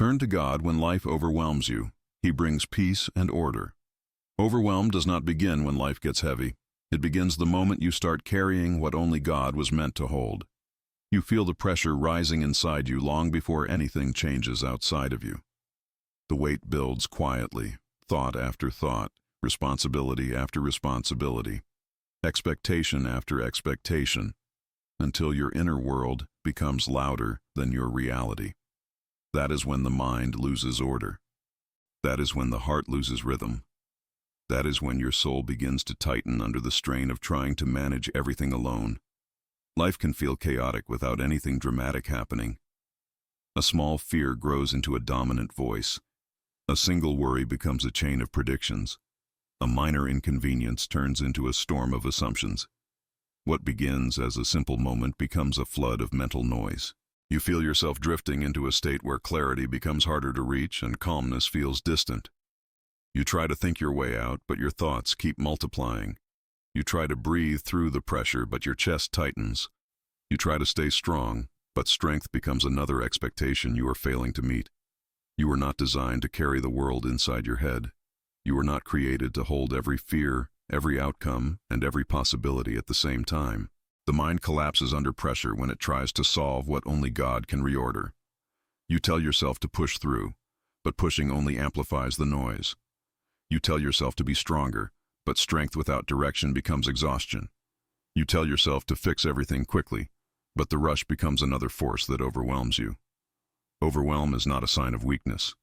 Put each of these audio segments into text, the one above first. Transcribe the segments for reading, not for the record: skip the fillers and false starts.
Turn to God when life overwhelms you. He brings peace and order. Overwhelm does not begin when life gets heavy. It begins the moment you start carrying what only God was meant to hold. You feel the pressure rising inside you long before anything changes outside of you. The weight builds quietly, thought after thought, responsibility after responsibility, expectation after expectation, until your inner world becomes louder than your reality. That is when the mind loses order. That is when the heart loses rhythm. That is when your soul begins to tighten under the strain of trying to manage everything alone. Life can feel chaotic without anything dramatic happening. A small fear grows into a dominant voice. A single worry becomes a chain of predictions. A minor inconvenience turns into a storm of assumptions. What begins as a simple moment becomes a flood of mental noise. You feel yourself drifting into a state where clarity becomes harder to reach and calmness feels distant. You try to think your way out, but your thoughts keep multiplying. You try to breathe through the pressure, but your chest tightens. You try to stay strong, but strength becomes another expectation you are failing to meet. You were not designed to carry the world inside your head. You were not created to hold every fear, every outcome, and every possibility at the same time. The mind collapses under pressure when it tries to solve what only God can reorder. You tell yourself to push through, but pushing only amplifies the noise. You tell yourself to be stronger, but strength without direction becomes exhaustion. You tell yourself to fix everything quickly, but the rush becomes another force that overwhelms you. Overwhelm is not a sign of weakness.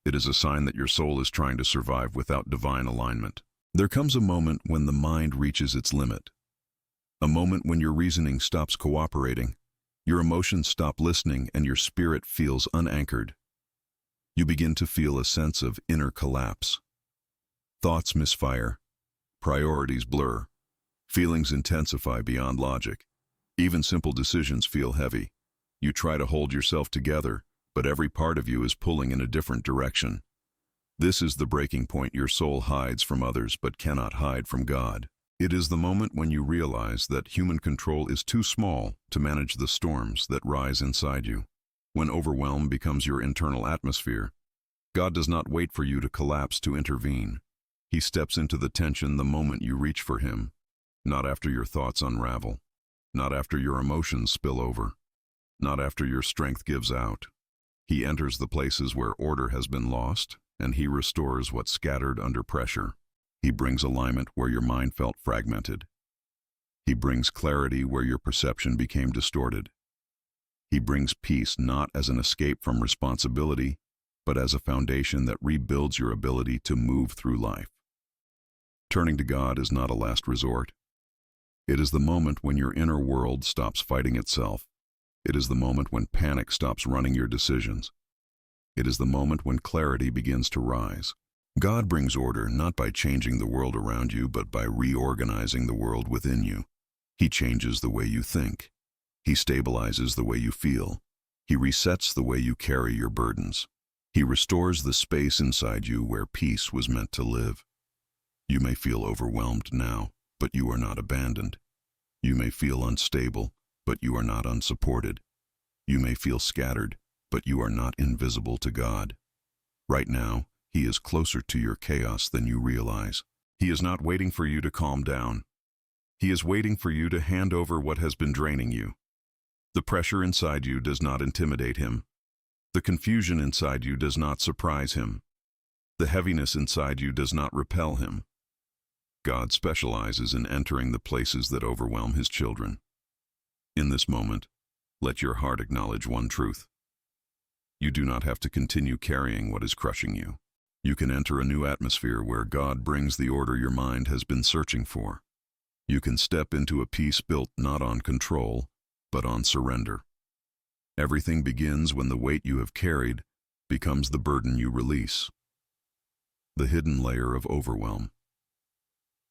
It is a sign that your soul is trying to survive without divine alignment. There comes a moment when the mind reaches its limit. A moment when your reasoning stops cooperating, your emotions stop listening, and your spirit feels unanchored. You begin to feel a sense of inner collapse. Thoughts misfire. Priorities blur. Feelings intensify beyond logic. Even simple decisions feel heavy. You try to hold yourself together, but every part of you is pulling in a different direction. This is the breaking point your soul hides from others but cannot hide from God. It is the moment when you realize that human control is too small to manage the storms that rise inside you. When overwhelm becomes your internal atmosphere, God does not wait for you to collapse to intervene. He steps into the tension the moment you reach for him, not after your thoughts unravel, not after your emotions spill over, not after your strength gives out. He enters the places where order has been lost, and he restores what's scattered under pressure. He brings alignment where your mind felt fragmented. He brings clarity where your perception became distorted. He brings peace not as an escape from responsibility, but as a foundation that rebuilds your ability to move through life. Turning to God is not a last resort. It is the moment when your inner world stops fighting itself. It is the moment when panic stops running your decisions. It is the moment when clarity begins to rise. God brings order not by changing the world around you, but by reorganizing the world within you. He changes the way you think. He stabilizes the way you feel. He resets the way you carry your burdens. He restores the space inside you where peace was meant to live. You may feel overwhelmed now, but you are not abandoned. You may feel unstable, but you are not unsupported. You may feel scattered, but you are not invisible to God. Right now, he is closer to your chaos than you realize. He is not waiting for you to calm down. He is waiting for you to hand over what has been draining you. The pressure inside you does not intimidate him. The confusion inside you does not surprise him. The heaviness inside you does not repel him. God specializes in entering the places that overwhelm his children. In this moment, let your heart acknowledge one truth. You do not have to continue carrying what is crushing you. You can enter a new atmosphere where God brings the order your mind has been searching for. You can step into a peace built not on control, but on surrender. Everything begins when the weight you have carried becomes the burden you release. The hidden layer of overwhelm.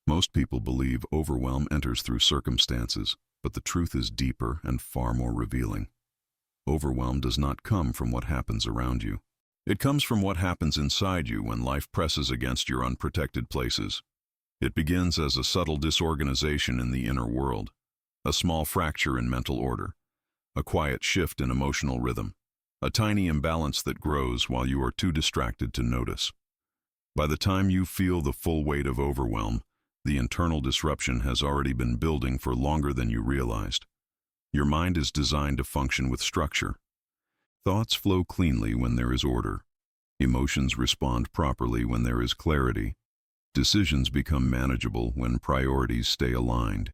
Most people believe overwhelm enters through circumstances, but the truth is deeper and far more revealing. Overwhelm does not come from what happens around you. It comes from what happens inside you when life presses against your unprotected places. It begins as a subtle disorganization in the inner world, a small fracture in mental order, a quiet shift in emotional rhythm. a tiny imbalance that grows while you are too distracted to notice. By the time you feel the full weight of overwhelm, the internal disruption has already been building for longer than you realized. Your mind is designed to function with structure. Thoughts flow cleanly when there is order. Emotions respond properly when there is clarity. Decisions become manageable when priorities stay aligned.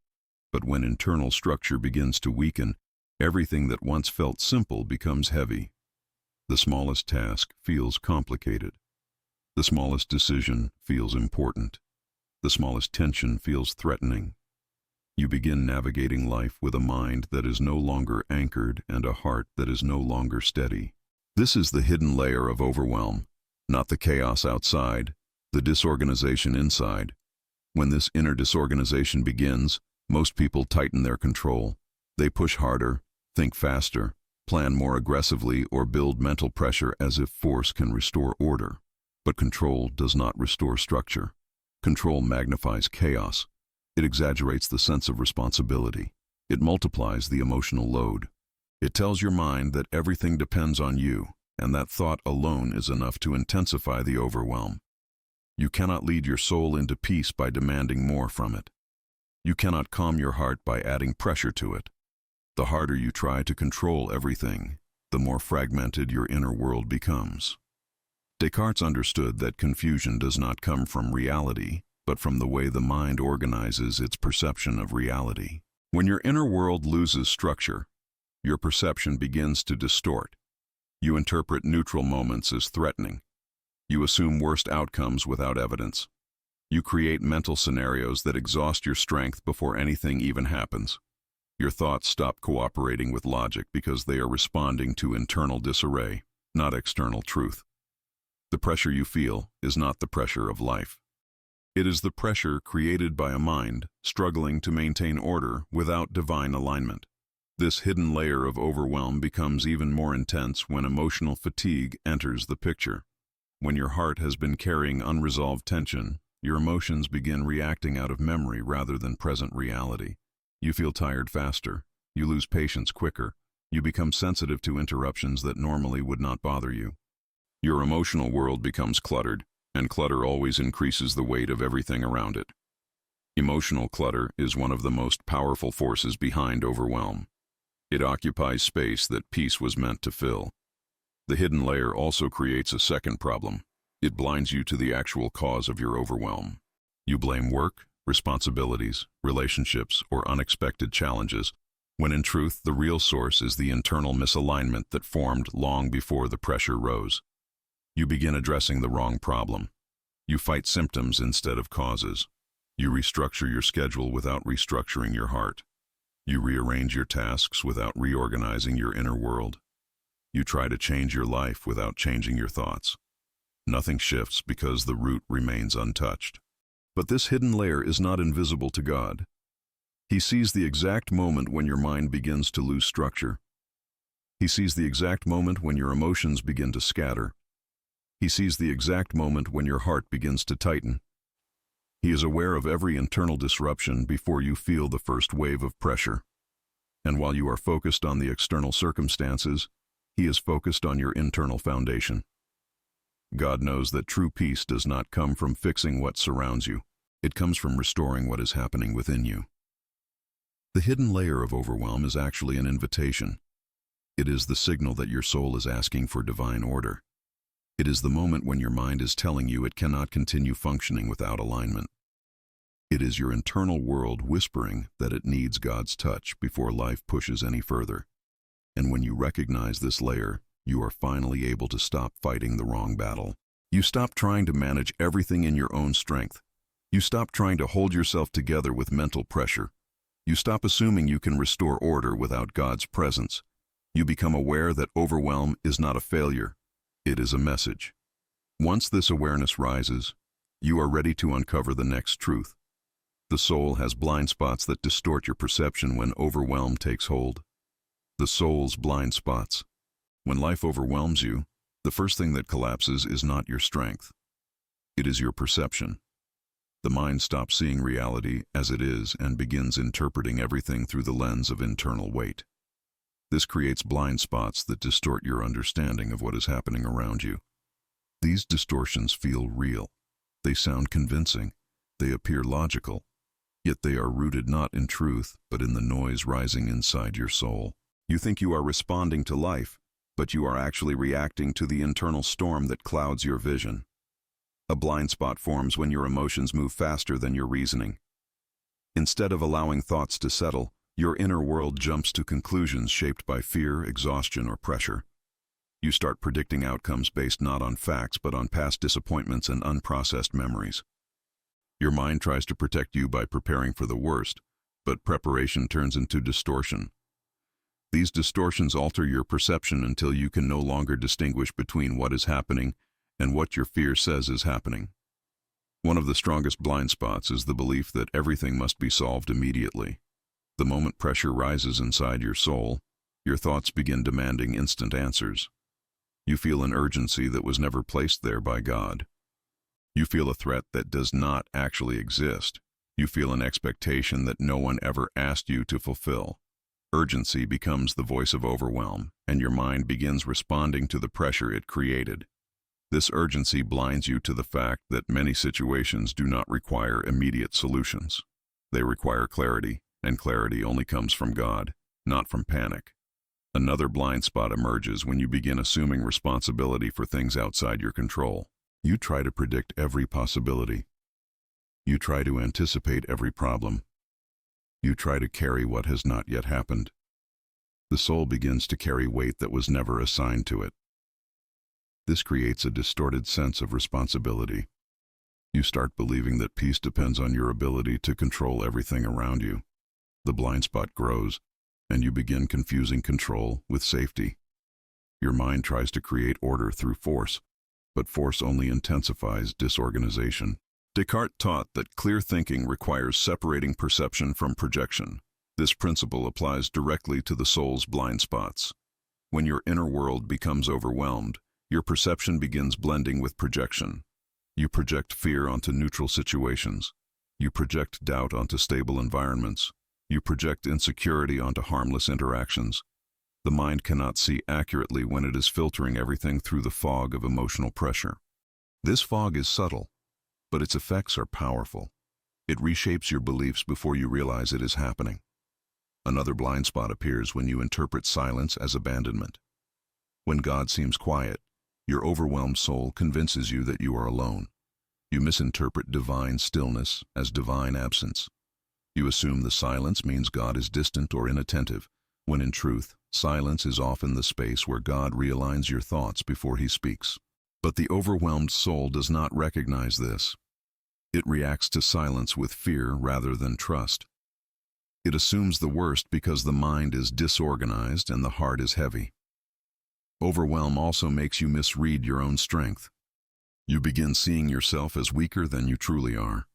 But when internal structure begins to weaken, everything that once felt simple becomes heavy. The smallest task feels complicated. The smallest decision feels important. The smallest tension feels threatening. You begin navigating life with a mind that is no longer anchored and a heart that is no longer steady. This is the hidden layer of overwhelm, not the chaos outside, the disorganization inside. When this inner disorganization begins, most people tighten their control. They push harder, think faster, plan more aggressively, or build mental pressure as if force can restore order. But control does not restore structure. Control magnifies chaos. It exaggerates the sense of responsibility. It multiplies the emotional load. It tells your mind that everything depends on you, and that thought alone is enough to intensify the overwhelm. You cannot lead your soul into peace by demanding more from it. You cannot calm your heart by adding pressure to it. The harder you try to control everything, the more fragmented your inner world becomes. Descartes understood that confusion does not come from reality, but from the way the mind organizes its perception of reality. When your inner world loses structure, your perception begins to distort. You interpret neutral moments as threatening. You assume worst outcomes without evidence. You create mental scenarios that exhaust your strength before anything even happens. Your thoughts stop cooperating with logic because they are responding to internal disarray, not external truth. The pressure you feel is not the pressure of life. It is the pressure created by a mind struggling to maintain order without divine alignment. This hidden layer of overwhelm becomes even more intense when emotional fatigue enters the picture. When your heart has been carrying unresolved tension, your emotions begin reacting out of memory rather than present reality. You feel tired faster. You lose patience quicker. You become sensitive to interruptions that normally would not bother you. Your emotional world becomes cluttered, and clutter always increases the weight of everything around it. Emotional clutter is one of the most powerful forces behind overwhelm. It occupies space that peace was meant to fill. The hidden layer also creates a second problem. It blinds you to the actual cause of your overwhelm. You blame work, responsibilities, relationships, or unexpected challenges, when in truth the real source is the internal misalignment that formed long before the pressure rose. You begin addressing the wrong problem. You fight symptoms instead of causes. You restructure your schedule without restructuring your heart. You rearrange your tasks without reorganizing your inner world. You try to change your life without changing your thoughts. Nothing shifts because the root remains untouched. But this hidden layer is not invisible to God. He sees the exact moment when your mind begins to lose structure. He sees the exact moment when your emotions begin to scatter. He sees the exact moment when your heart begins to tighten. He is aware of every internal disruption before you feel the first wave of pressure. And while you are focused on the external circumstances, He is focused on your internal foundation. God knows that true peace does not come from fixing what surrounds you. It comes from restoring what is happening within you. The hidden layer of overwhelm is actually an invitation. It is the signal that your soul is asking for divine order. It is the moment when your mind is telling you it cannot continue functioning without alignment. It is your internal world whispering that it needs God's touch before life pushes any further. And when you recognize this layer, you are finally able to stop fighting the wrong battle. You stop trying to manage everything in your own strength. You stop trying to hold yourself together with mental pressure. You stop assuming you can restore order without God's presence. You become aware that overwhelm is not a failure. It is a message. Once this awareness rises, you are ready to uncover the next truth. The soul has blind spots that distort your perception when overwhelm takes hold. The soul's blind spots. When life overwhelms you, the first thing that collapses is not your strength. It is your perception. The mind stops seeing reality as it is and begins interpreting everything through the lens of internal weight. This creates blind spots that distort your understanding of what is happening around you. These distortions feel real. They sound convincing. They appear logical. Yet they are rooted not in truth, but in the noise rising inside your soul. You think you are responding to life, but you are actually reacting to the internal storm that clouds your vision. A blind spot forms when your emotions move faster than your reasoning. Instead of allowing thoughts to settle, your inner world jumps to conclusions shaped by fear, exhaustion, or pressure. You start predicting outcomes based not on facts but on past disappointments and unprocessed memories. Your mind tries to protect you by preparing for the worst, but preparation turns into distortion. These distortions alter your perception until you can no longer distinguish between what is happening and what your fear says is happening. One of the strongest blind spots is the belief that everything must be solved immediately. The moment pressure rises inside your soul, your thoughts begin demanding instant answers. You feel an urgency that was never placed there by God. You feel a threat that does not actually exist. You feel an expectation that no one ever asked you to fulfill. Urgency becomes the voice of overwhelm, and your mind begins responding to the pressure it created. This urgency blinds you to the fact that many situations do not require immediate solutions. They require clarity, and clarity only comes from God, not from panic. Another blind spot emerges when you begin assuming responsibility for things outside your control. You try to predict every possibility. You try to anticipate every problem. You try to carry what has not yet happened. The soul begins to carry weight that was never assigned to it. This creates a distorted sense of responsibility. You start believing that peace depends on your ability to control everything around you. The blind spot grows, and you begin confusing control with safety. Your mind tries to create order through force, but force only intensifies disorganization. Descartes taught that clear thinking requires separating perception from projection. This principle applies directly to the soul's blind spots. When your inner world becomes overwhelmed, your perception begins blending with projection. You project fear onto neutral situations. You project doubt onto stable environments. You project insecurity onto harmless interactions. The mind cannot see accurately when it is filtering everything through the fog of emotional pressure. This fog is subtle, but its effects are powerful. It reshapes your beliefs before you realize it is happening. Another blind spot appears when you interpret silence as abandonment. When God seems quiet, your overwhelmed soul convinces you that you are alone. You misinterpret divine stillness as divine absence. You assume the silence means God is distant or inattentive, when in truth, silence is often the space where God realigns your thoughts before He speaks. But the overwhelmed soul does not recognize this. It reacts to silence with fear rather than trust. It assumes the worst because the mind is disorganized and the heart is heavy. Overwhelm also makes you misread your own strength. You begin seeing yourself as weaker than you truly are.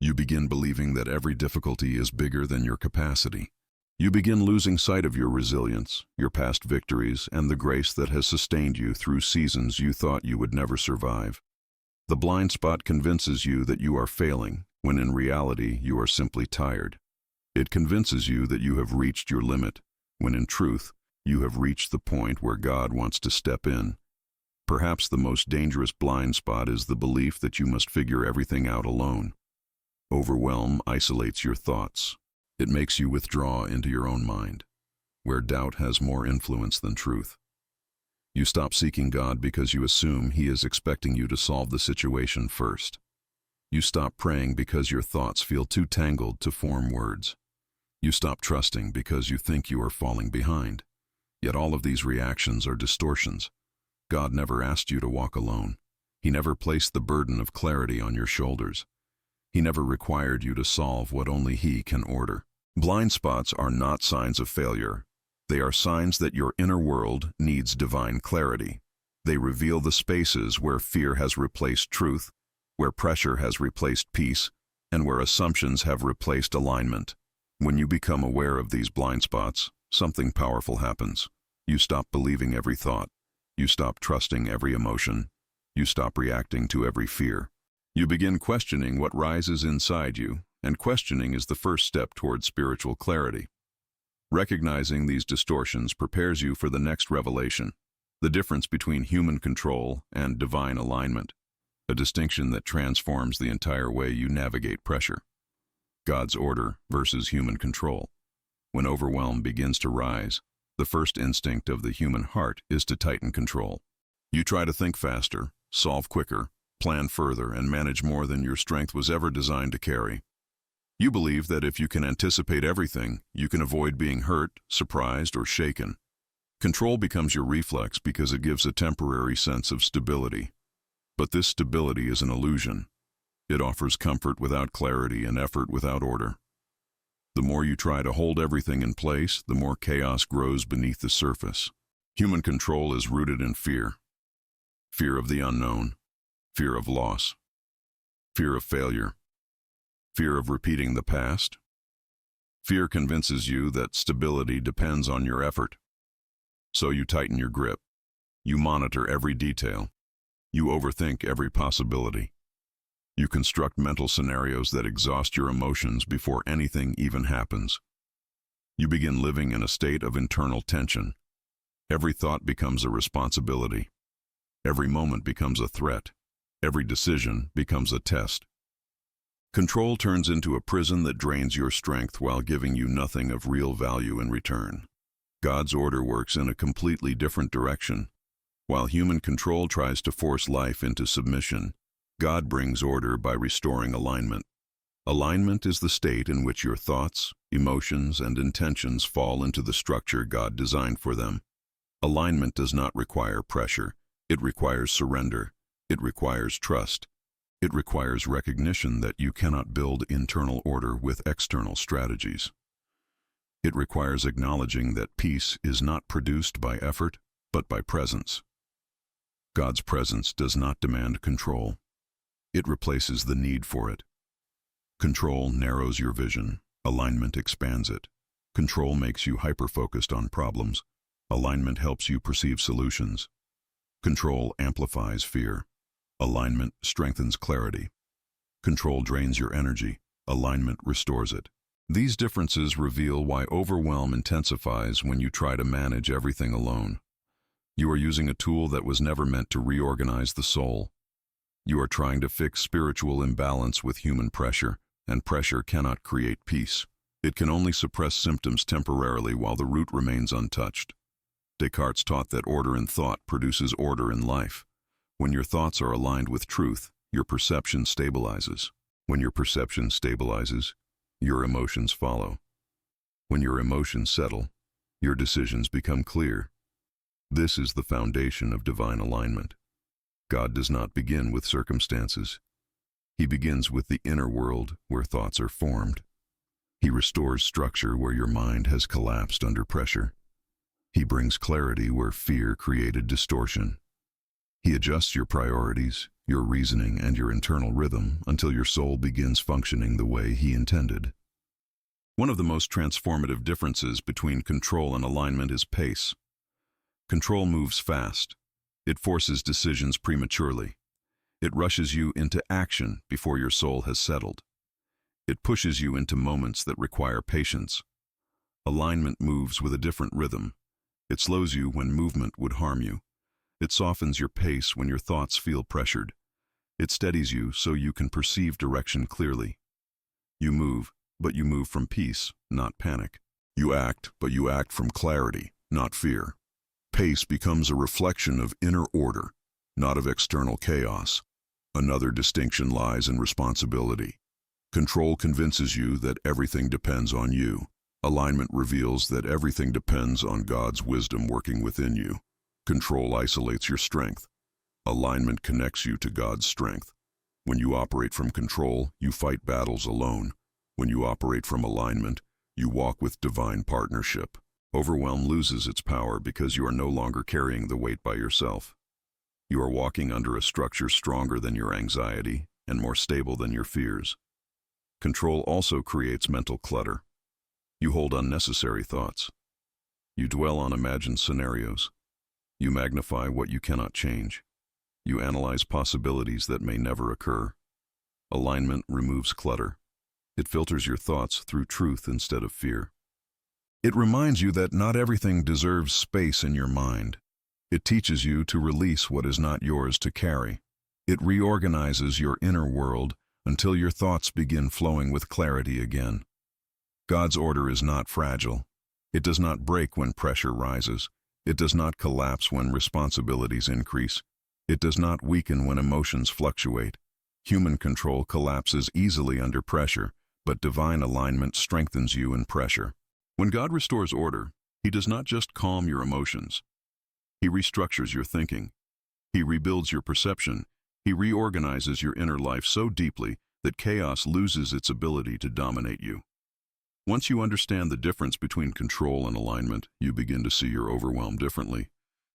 You begin believing that every difficulty is bigger than your capacity. You begin losing sight of your resilience, your past victories, and the grace that has sustained you through seasons you thought you would never survive. The blind spot convinces you that you are failing, when in reality you are simply tired. It convinces you that you have reached your limit, when in truth, you have reached the point where God wants to step in. Perhaps the most dangerous blind spot is the belief that you must figure everything out alone. Overwhelm isolates your thoughts. It makes you withdraw into your own mind, where doubt has more influence than truth. You stop seeking God because you assume He is expecting you to solve the situation first. You stop praying because your thoughts feel too tangled to form words. You stop trusting because you think you are falling behind. Yet all of these reactions are distortions. God never asked you to walk alone. He never placed the burden of clarity on your shoulders. He never required you to solve what only He can order. Blind spots are not signs of failure. They are signs that your inner world needs divine clarity. They reveal the spaces where fear has replaced truth, where pressure has replaced peace, and where assumptions have replaced alignment. When you become aware of these blind spots, something powerful happens. You stop believing every thought. You stop trusting every emotion. You stop reacting to every fear. You begin questioning what rises inside you, and questioning is the first step toward spiritual clarity. Recognizing these distortions prepares you for the next revelation, the difference between human control and divine alignment, a distinction that transforms the entire way you navigate pressure. God's order versus human control. When overwhelm begins to rise, the first instinct of the human heart is to tighten control. You try to think faster, solve quicker, plan further, and manage more than your strength was ever designed to carry. You believe that if you can anticipate everything, you can avoid being hurt, surprised, or shaken. Control becomes your reflex because it gives a temporary sense of stability. But this stability is an illusion. It offers comfort without clarity and effort without order. The more you try to hold everything in place, the more chaos grows beneath the surface. Human control is rooted in fear. Fear of the unknown, fear of loss, fear of failure, fear of repeating the past. Fear convinces you that stability depends on your effort. So you tighten your grip. You monitor every detail. You overthink every possibility. You construct mental scenarios that exhaust your emotions before anything even happens. You begin living in a state of internal tension. Every thought becomes a responsibility. Every moment becomes a threat. Every decision becomes a test. Control turns into a prison that drains your strength while giving you nothing of real value in return. God's order works in a completely different direction. While human control tries to force life into submission, God brings order by restoring alignment. Alignment is the state in which your thoughts, emotions, and intentions fall into the structure God designed for them. Alignment does not require pressure. It requires surrender. It requires trust. It requires recognition that you cannot build internal order with external strategies. It requires acknowledging that peace is not produced by effort, but by presence. God's presence does not demand control. It replaces the need for it. Control narrows your vision. Alignment expands it. Control makes you hyper-focused on problems. Alignment helps you perceive solutions. Control amplifies fear. Alignment strengthens clarity. Control drains your energy. Alignment restores it. These differences reveal why overwhelm intensifies when you try to manage everything alone. You are using a tool that was never meant to reorganize the soul. You are trying to fix spiritual imbalance with human pressure, and pressure cannot create peace. It can only suppress symptoms temporarily while the root remains untouched. Descartes taught that order in thought produces order in life. When your thoughts are aligned with truth, your perception stabilizes. When your perception stabilizes, your emotions follow. When your emotions settle, your decisions become clear. This is the foundation of divine alignment. God does not begin with circumstances. He begins with the inner world where thoughts are formed. He restores structure where your mind has collapsed under pressure. He brings clarity where fear created distortion. He adjusts your priorities, your reasoning, and your internal rhythm until your soul begins functioning the way He intended. One of the most transformative differences between control and alignment is pace. Control moves fast. It forces decisions prematurely. It rushes you into action before your soul has settled. It pushes you into moments that require patience. Alignment moves with a different rhythm. It slows you when movement would harm you. It softens your pace when your thoughts feel pressured. It steadies you so you can perceive direction clearly. You move, but you move from peace, not panic. You act, but you act from clarity, not fear. Pace becomes a reflection of inner order, not of external chaos. Another distinction lies in responsibility. Control convinces you that everything depends on you. Alignment reveals that everything depends on God's wisdom working within you. Control isolates your strength. Alignment connects you to God's strength. When you operate from control, you fight battles alone. When you operate from alignment, you walk with divine partnership. Overwhelm loses its power because you are no longer carrying the weight by yourself. You are walking under a structure stronger than your anxiety and more stable than your fears. Control also creates mental clutter. You hold unnecessary thoughts. You dwell on imagined scenarios. You magnify what you cannot change. You analyze possibilities that may never occur. Alignment removes clutter. It filters your thoughts through truth instead of fear. It reminds you that not everything deserves space in your mind. It teaches you to release what is not yours to carry. It reorganizes your inner world until your thoughts begin flowing with clarity again. God's order is not fragile. It does not break when pressure rises. It does not collapse when responsibilities increase. It does not weaken when emotions fluctuate. Human control collapses easily under pressure, but divine alignment strengthens you in pressure. When God restores order, He does not just calm your emotions. He restructures your thinking. He rebuilds your perception. He reorganizes your inner life so deeply that chaos loses its ability to dominate you. Once you understand the difference between control and alignment, you begin to see your overwhelm differently.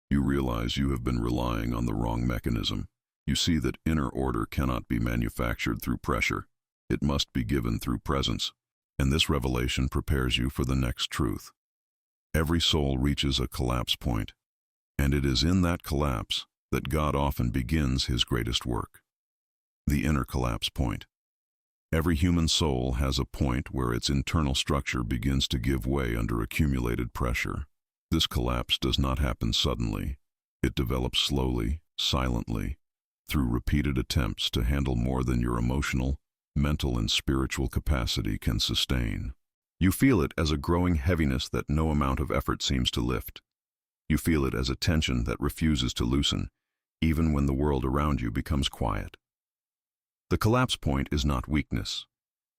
You realize you have been relying on the wrong mechanism. You see that inner order cannot be manufactured through pressure. It must be given through presence. And this revelation prepares you for the next truth. Every soul reaches a collapse point, and it is in that collapse that God often begins His greatest work. The inner collapse point. Every human soul has a point where its internal structure begins to give way under accumulated pressure. This collapse does not happen suddenly. It develops slowly, silently, through repeated attempts to handle more than your emotional, mental, and spiritual capacity can sustain. You feel it as a growing heaviness that no amount of effort seems to lift. You feel it as a tension that refuses to loosen, even when the world around you becomes quiet. The collapse point is not weakness.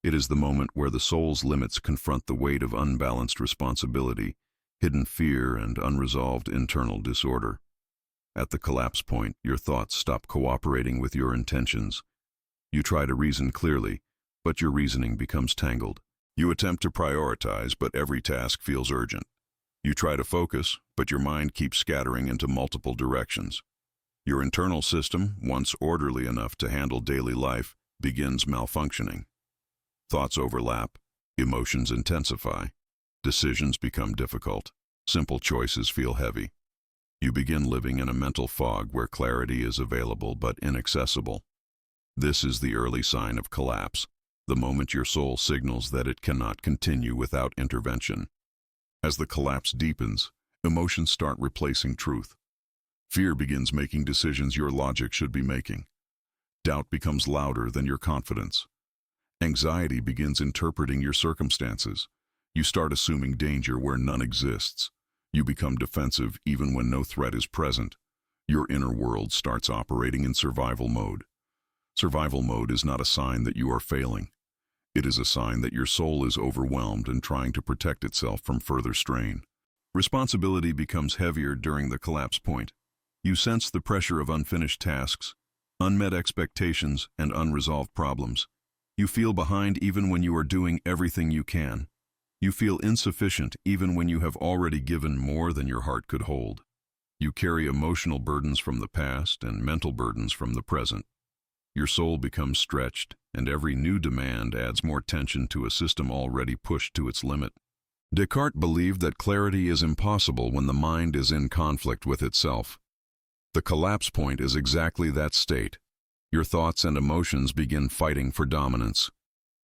It is the moment where the soul's limits confront the weight of unbalanced responsibility, hidden fear, and unresolved internal disorder. At the collapse point, your thoughts stop cooperating with your intentions. You try to reason clearly, but your reasoning becomes tangled. You attempt to prioritize, but every task feels urgent. You try to focus, but your mind keeps scattering into multiple directions. Your internal system, once orderly enough to handle daily life, begins malfunctioning. Thoughts overlap, emotions intensify, decisions become difficult, simple choices feel heavy. You begin living in a mental fog where clarity is available but inaccessible. This is the early sign of collapse, the moment your soul signals that it cannot continue without intervention. As the collapse deepens, emotions start replacing truth. Fear begins making decisions your logic should be making. Doubt becomes louder than your confidence. Anxiety begins interpreting your circumstances. You start assuming danger where none exists. You become defensive even when no threat is present. Your inner world starts operating in survival mode. Survival mode is not a sign that you are failing. It is a sign that your soul is overwhelmed and trying to protect itself from further strain. Responsibility becomes heavier during the collapse point. You sense the pressure of unfinished tasks, unmet expectations, and unresolved problems. You feel behind even when you are doing everything you can. You feel insufficient even when you have already given more than your heart could hold. You carry emotional burdens from the past and mental burdens from the present. Your soul becomes stretched, and every new demand adds more tension to a system already pushed to its limit. Descartes believed that clarity is impossible when the mind is in conflict with itself. The collapse point is exactly that state. Your thoughts and emotions begin fighting for dominance.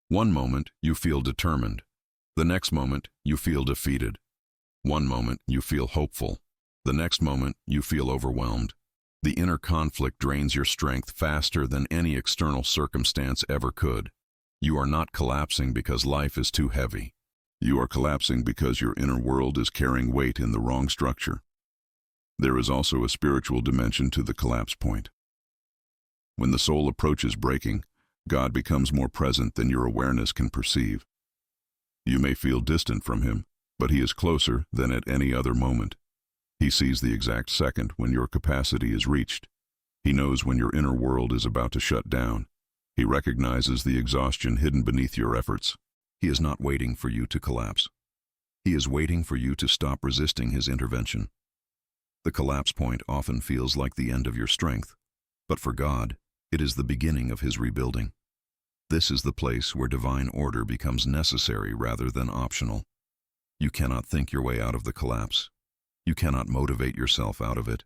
One moment, you feel determined. The next moment, you feel defeated. One moment, you feel hopeful. The next moment, you feel overwhelmed. The inner conflict drains your strength faster than any external circumstance ever could. You are not collapsing because life is too heavy. You are collapsing because your inner world is carrying weight in the wrong structure. There is also a spiritual dimension to the collapse point. When the soul approaches breaking, God becomes more present than your awareness can perceive. You may feel distant from Him, but He is closer than at any other moment. He sees the exact second when your capacity is reached. He knows when your inner world is about to shut down. He recognizes the exhaustion hidden beneath your efforts. He is not waiting for you to collapse. He is waiting for you to stop resisting His intervention. The collapse point often feels like the end of your strength, but for God, it is the beginning of His rebuilding. This is the place where divine order becomes necessary rather than optional. You cannot think your way out of the collapse. You cannot motivate yourself out of it.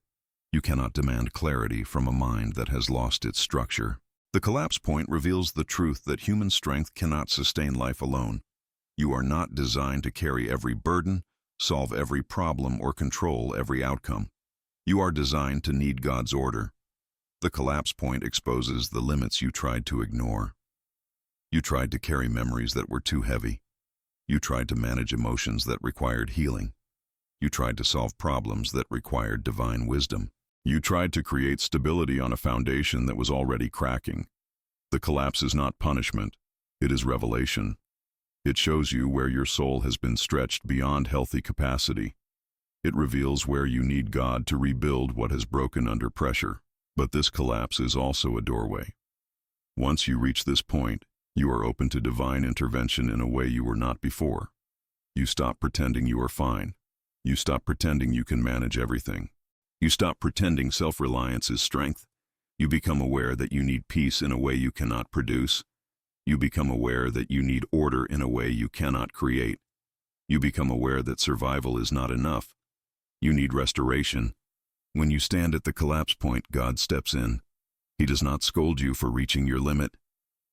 You cannot demand clarity from a mind that has lost its structure. The collapse point reveals the truth that human strength cannot sustain life alone. You are not designed to carry every burden, solve every problem, or control every outcome. You are designed to need God's order. The collapse point exposes the limits you tried to ignore. You tried to carry memories that were too heavy. You tried to manage emotions that required healing. You tried to solve problems that required divine wisdom. You tried to create stability on a foundation that was already cracking. The collapse is not punishment. It is revelation. It shows you where your soul has been stretched beyond healthy capacity. It reveals where you need God to rebuild what has broken under pressure. But this collapse is also a doorway. Once you reach this point, you are open to divine intervention in a way you were not before. You stop pretending you are fine. You stop pretending you can manage everything. You stop pretending self-reliance is strength. You become aware that you need peace in a way you cannot produce. You become aware that you need order in a way you cannot create. You become aware that survival is not enough. You need restoration. When you stand at the collapse point, God steps in. He does not scold you for reaching your limit.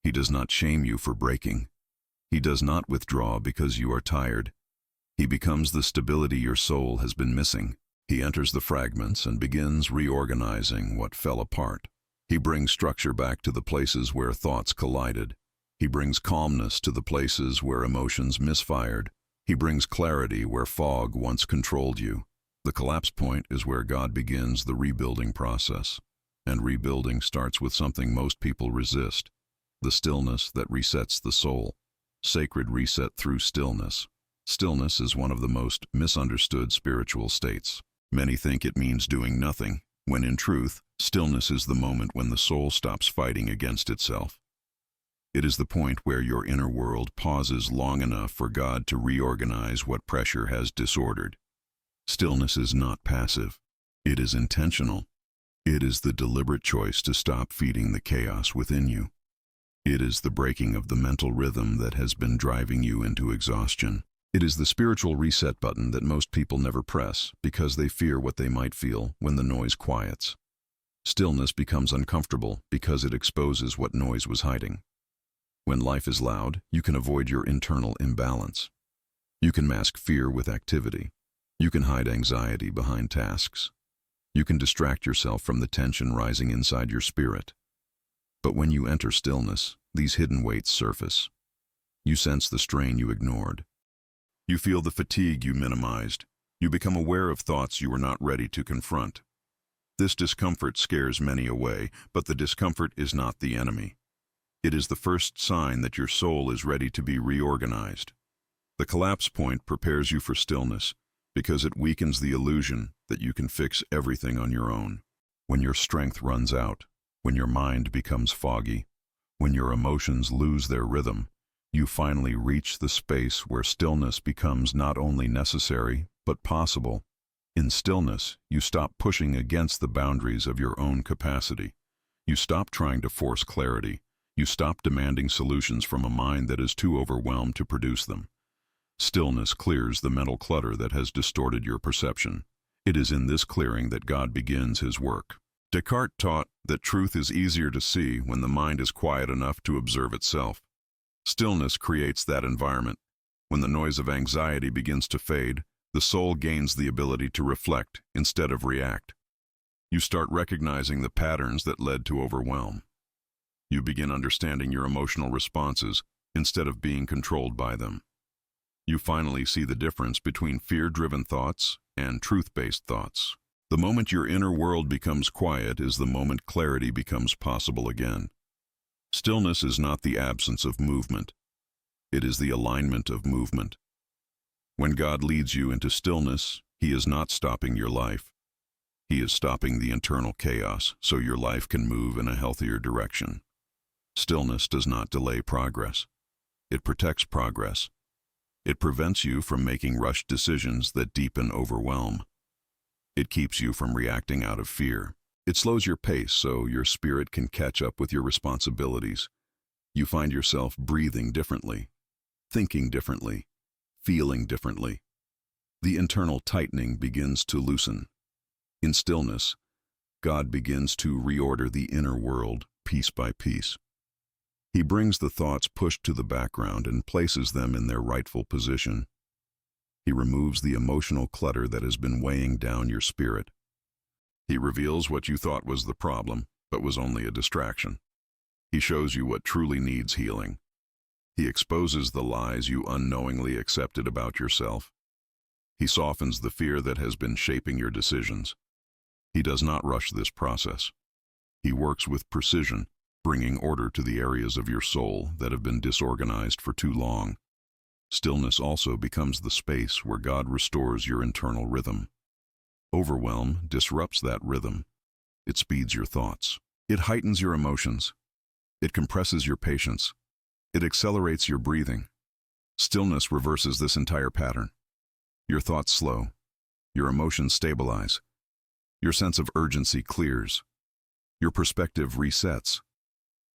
He does not shame you for breaking. He does not withdraw because you are tired. He becomes the stability your soul has been missing. He enters the fragments and begins reorganizing what fell apart. He brings structure back to the places where thoughts collided. He brings calmness to the places where emotions misfired. He brings clarity where fog once controlled you. The collapse point is where God begins the rebuilding process. And rebuilding starts with something most people resist: the stillness that resets the soul. Sacred reset through stillness. Stillness is one of the most misunderstood spiritual states. Many think it means doing nothing, when in truth, stillness is the moment when the soul stops fighting against itself. It is the point where your inner world pauses long enough for God to reorganize what pressure has disordered. Stillness is not passive. It is intentional. It is the deliberate choice to stop feeding the chaos within you. It is the breaking of the mental rhythm that has been driving you into exhaustion. It is the spiritual reset button that most people never press because they fear what they might feel when the noise quiets. Stillness becomes uncomfortable because it exposes what noise was hiding. When life is loud, you can avoid your internal imbalance. You can mask fear with activity. You can hide anxiety behind tasks. You can distract yourself from the tension rising inside your spirit. But when you enter stillness, these hidden weights surface. You sense the strain you ignored. You feel the fatigue you minimized. You become aware of thoughts you were not ready to confront. This discomfort scares many away, but the discomfort is not the enemy. It is the first sign that your soul is ready to be reorganized. The collapse point prepares you for stillness because it weakens the illusion that you can fix everything on your own. When your strength runs out, when your mind becomes foggy, when your emotions lose their rhythm, you finally reach the space where stillness becomes not only necessary, but possible. In stillness, you stop pushing against the boundaries of your own capacity. You stop trying to force clarity. You stop demanding solutions from a mind that is too overwhelmed to produce them. Stillness clears the mental clutter that has distorted your perception. It is in this clearing that God begins his work. Descartes taught that truth is easier to see when the mind is quiet enough to observe itself. Stillness creates that environment. When the noise of anxiety begins to fade, the soul gains the ability to reflect instead of react. You start recognizing the patterns that led to overwhelm. You begin understanding your emotional responses instead of being controlled by them. You finally see the difference between fear-driven thoughts and truth-based thoughts. The moment your inner world becomes quiet is the moment clarity becomes possible again. Stillness is not the absence of movement. It is the alignment of movement. When God leads you into stillness, he is not stopping your life. He is stopping the internal chaos so your life can move in a healthier direction. Stillness does not delay progress. It protects progress. It prevents you from making rushed decisions that deepen overwhelm. It keeps you from reacting out of fear. It slows your pace so your spirit can catch up with your responsibilities. You find yourself breathing differently, thinking differently, feeling differently. The internal tightening begins to loosen. In stillness, God begins to reorder the inner world piece by piece. He brings the thoughts pushed to the background and places them in their rightful position. He removes the emotional clutter that has been weighing down your spirit. He reveals what you thought was the problem, but was only a distraction. He shows you what truly needs healing. He exposes the lies you unknowingly accepted about yourself. He softens the fear that has been shaping your decisions. He does not rush this process. He works with precision, bringing order to the areas of your soul that have been disorganized for too long. Stillness also becomes the space where God restores your internal rhythm. Overwhelm disrupts that rhythm. It speeds your thoughts. It heightens your emotions. It compresses your patience. It accelerates your breathing. Stillness reverses this entire pattern. Your thoughts slow. Your emotions stabilize. Your sense of urgency clears. Your perspective resets.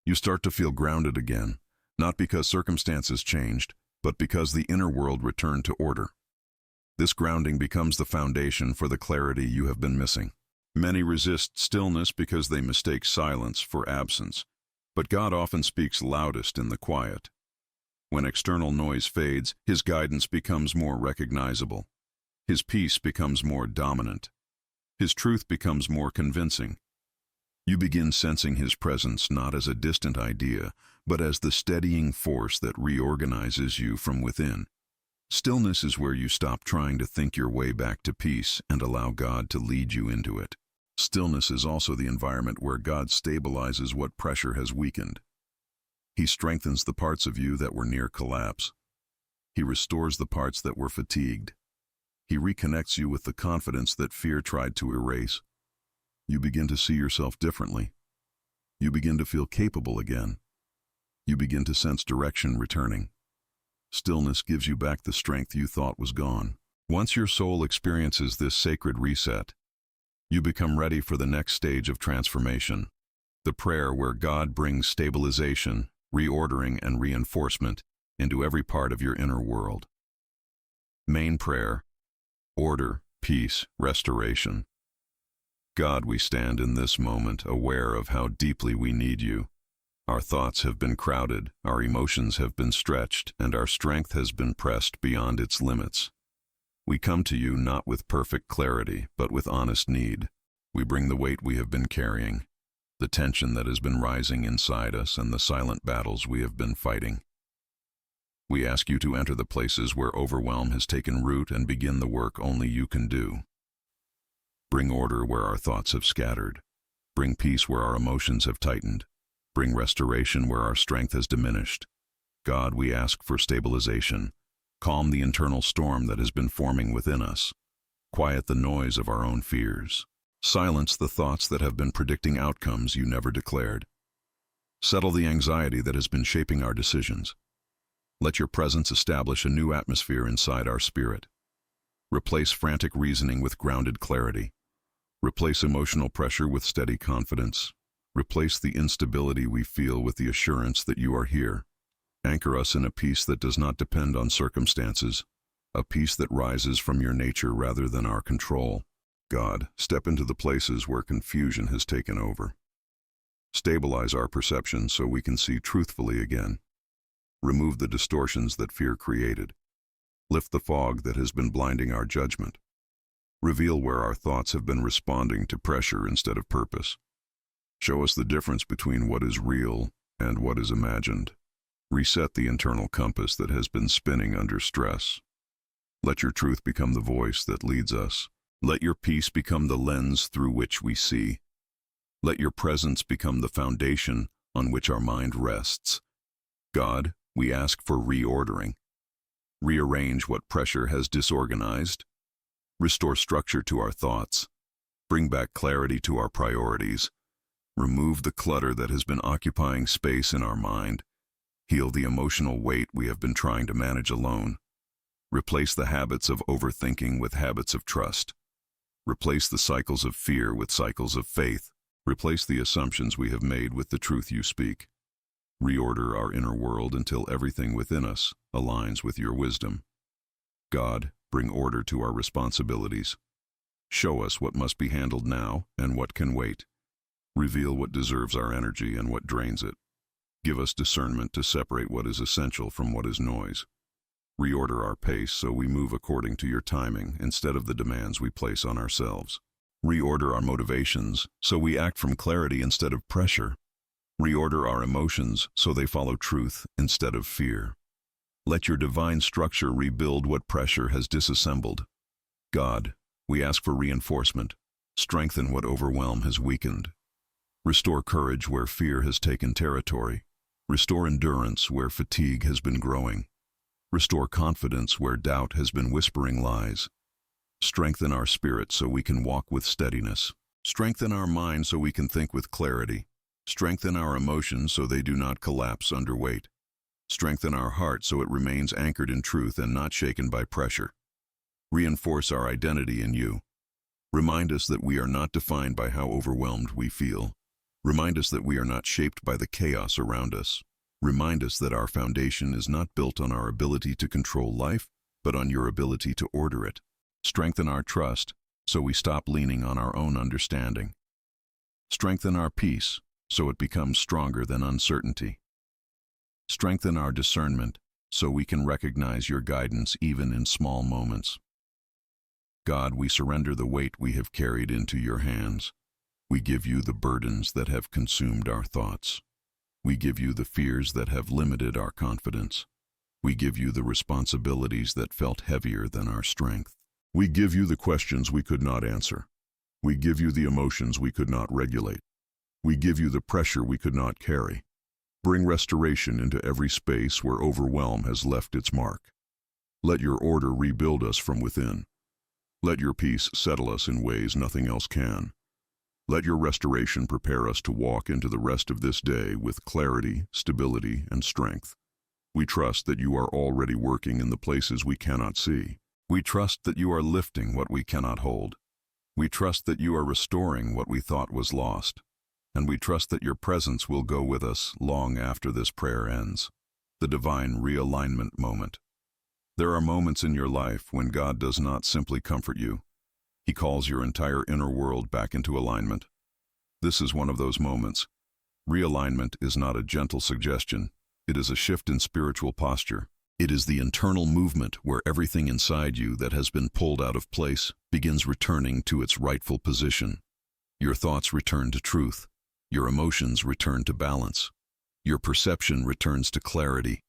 You start to feel grounded again, not because circumstances changed, but because the inner world returned to order. This grounding becomes the foundation for the clarity you have been missing. Many resist stillness because they mistake silence for absence, but God often speaks loudest in the quiet. When external noise fades, His guidance becomes more recognizable. His peace becomes more dominant. His truth becomes more convincing. You begin sensing His presence not as a distant idea, but as the steadying force that reorganizes you from within. Stillness is where you stop trying to think your way back to peace and allow God to lead you into it. Stillness is also the environment where God stabilizes what pressure has weakened. He strengthens the parts of you that were near collapse. He restores the parts that were fatigued. He reconnects you with the confidence that fear tried to erase. You begin to see yourself differently. You begin to feel capable again. You begin to sense direction returning. Stillness gives you back the strength you thought was gone. Once your soul experiences this sacred reset, you become ready for the next stage of transformation, the prayer where God brings stabilization, reordering, and reinforcement into every part of your inner world. Main prayer: order, peace, restoration. God, we stand in this moment aware of how deeply we need you. Our thoughts have been crowded, our emotions have been stretched, and our strength has been pressed beyond its limits. We come to you not with perfect clarity, but with honest need. We bring the weight we have been carrying, the tension that has been rising inside us, and the silent battles we have been fighting. We ask you to enter the places where overwhelm has taken root and begin the work only you can do. Bring order where our thoughts have scattered. Bring peace where our emotions have tightened. Bring restoration where our strength has diminished. God, we ask for stabilization. Calm the internal storm that has been forming within us. Quiet the noise of our own fears. Silence the thoughts that have been predicting outcomes you never declared. Settle the anxiety that has been shaping our decisions. Let your presence establish a new atmosphere inside our spirit. Replace frantic reasoning with grounded clarity. Replace emotional pressure with steady confidence. Replace the instability we feel with the assurance that you are here. Anchor us in a peace that does not depend on circumstances, a peace that rises from your nature rather than our control. God, step into the places where confusion has taken over. Stabilize our perception so we can see truthfully again. Remove the distortions that fear created. Lift the fog that has been blinding our judgment. Reveal where our thoughts have been responding to pressure instead of purpose. Show us the difference between what is real and what is imagined. Reset the internal compass that has been spinning under stress. Let your truth become the voice that leads us. Let your peace become the lens through which we see. Let your presence become the foundation on which our mind rests. God, we ask for reordering. Rearrange what pressure has disorganized. Restore structure to our thoughts. Bring back clarity to our priorities. Remove the clutter that has been occupying space in our mind. Heal the emotional weight we have been trying to manage alone. Replace the habits of overthinking with habits of trust. Replace the cycles of fear with cycles of faith. Replace the assumptions we have made with the truth you speak. Reorder our inner world until everything within us aligns with your wisdom. God, bring order to our responsibilities. Show us what must be handled now and what can wait. Reveal what deserves our energy and what drains it. Give us discernment to separate what is essential from what is noise. Reorder our pace so we move according to your timing instead of the demands we place on ourselves. Reorder our motivations so we act from clarity instead of pressure. Reorder our emotions so they follow truth instead of fear. Let your divine structure rebuild what pressure has disassembled. God, we ask for reinforcement. Strengthen what overwhelm has weakened. Restore courage where fear has taken territory. Restore endurance where fatigue has been growing. Restore confidence where doubt has been whispering lies. Strengthen our spirit so we can walk with steadiness. Strengthen our mind so we can think with clarity. Strengthen our emotions so they do not collapse under weight. Strengthen our heart so it remains anchored in truth and not shaken by pressure. Reinforce our identity in you. Remind us that we are not defined by how overwhelmed we feel. Remind us that we are not shaped by the chaos around us. Remind us that our foundation is not built on our ability to control life, but on your ability to order it. Strengthen our trust so we stop leaning on our own understanding. Strengthen our peace so it becomes stronger than uncertainty. Strengthen our discernment so we can recognize your guidance even in small moments. God, we surrender the weight we have carried into your hands. We give you the burdens that have consumed our thoughts. We give you the fears that have limited our confidence. We give you the responsibilities that felt heavier than our strength. We give you the questions we could not answer. We give you the emotions we could not regulate. We give you the pressure we could not carry. Bring restoration into every space where overwhelm has left its mark. Let your order rebuild us from within. Let your peace settle us in ways nothing else can. Let your restoration prepare us to walk into the rest of this day with clarity, stability, and strength. We trust that you are already working in the places we cannot see. We trust that you are lifting what we cannot hold. We trust that you are restoring what we thought was lost. And we trust that your presence will go with us long after this prayer ends. The divine realignment moment. There are moments in your life when God does not simply comfort you. He calls your entire inner world back into alignment. This is one of those moments. Realignment is not a gentle suggestion. It is a shift in spiritual posture. It is the internal movement where everything inside you that has been pulled out of place begins returning to its rightful position. Your thoughts return to truth. Your emotions return to balance. Your perception returns to clarity.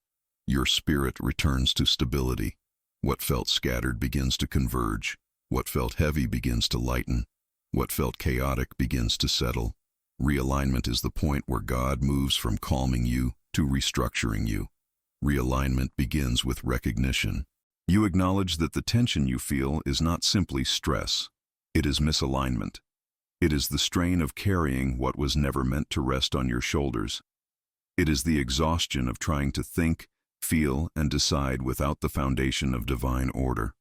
Your spirit returns to stability. What felt scattered begins to converge. What felt heavy begins to lighten. What felt chaotic begins to settle. Realignment is the point where God moves from calming you to restructuring you. Realignment begins with recognition. You acknowledge that the tension you feel is not simply stress. It is misalignment. It is the strain of carrying what was never meant to rest on your shoulders. It is the exhaustion of trying to think, feel, and decide without the foundation of divine order.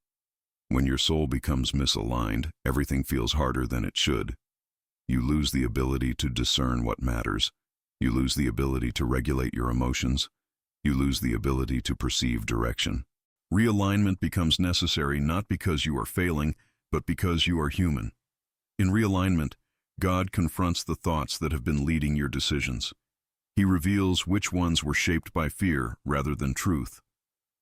When your soul becomes misaligned, everything feels harder than it should. You lose the ability to discern what matters. You lose the ability to regulate your emotions. You lose the ability to perceive direction. Realignment becomes necessary not because you are failing, but because you are human. In realignment, God confronts the thoughts that have been leading your decisions. He reveals which ones were shaped by fear rather than truth.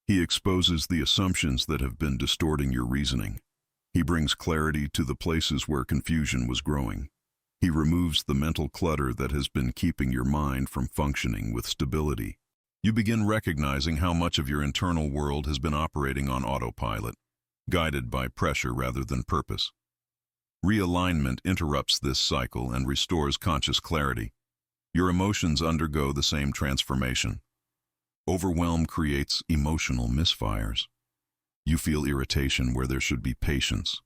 He exposes the assumptions that have been distorting your reasoning. He brings clarity to the places where confusion was growing. He removes the mental clutter that has been keeping your mind from functioning with stability. You begin recognizing how much of your internal world has been operating on autopilot, guided by pressure rather than purpose. Realignment interrupts this cycle and restores conscious clarity. Your emotions undergo the same transformation. Overwhelm creates emotional misfires. You feel irritation where there should be patience.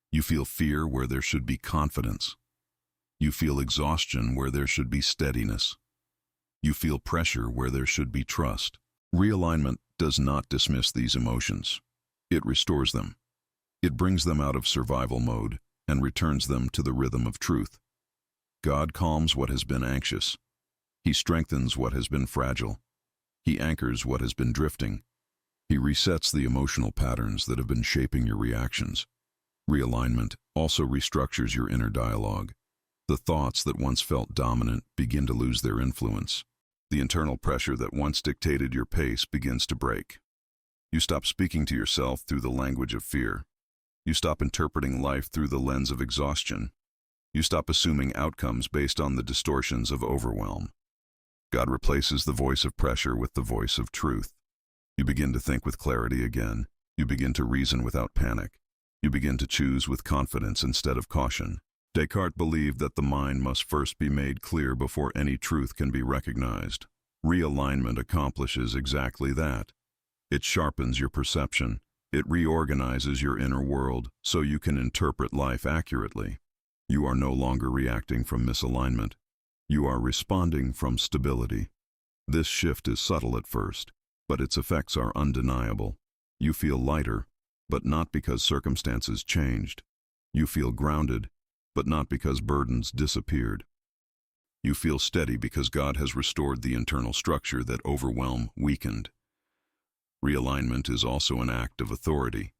You feel fear where there should be confidence. You feel exhaustion where there should be steadiness. You feel pressure where there should be trust. Realignment does not dismiss these emotions. It restores them. It brings them out of survival mode and returns them to the rhythm of truth. God calms what has been anxious. He strengthens what has been fragile. He anchors what has been drifting. He resets the emotional patterns that have been shaping your reactions. Realignment also restructures your inner dialogue. The thoughts that once felt dominant begin to lose their influence. The internal pressure that once dictated your pace begins to break. You stop speaking to yourself through the language of fear. You stop interpreting life through the lens of exhaustion. You stop assuming outcomes based on the distortions of overwhelm. God replaces the voice of pressure with the voice of truth. You begin to think with clarity again. You begin to reason without panic. You begin to choose with confidence instead of caution. Descartes believed that the mind must first be made clear before any truth can be recognized. Realignment accomplishes exactly that. It sharpens your perception. It reorganizes your inner world so you can interpret life accurately. You are no longer reacting from misalignment. You are responding from stability. This shift is subtle at first, but its effects are undeniable. You feel lighter, but not because circumstances changed. You feel grounded, but not because burdens disappeared. You feel steady because God has restored the internal structure that overwhelm weakened. Realignment is also an act of authority.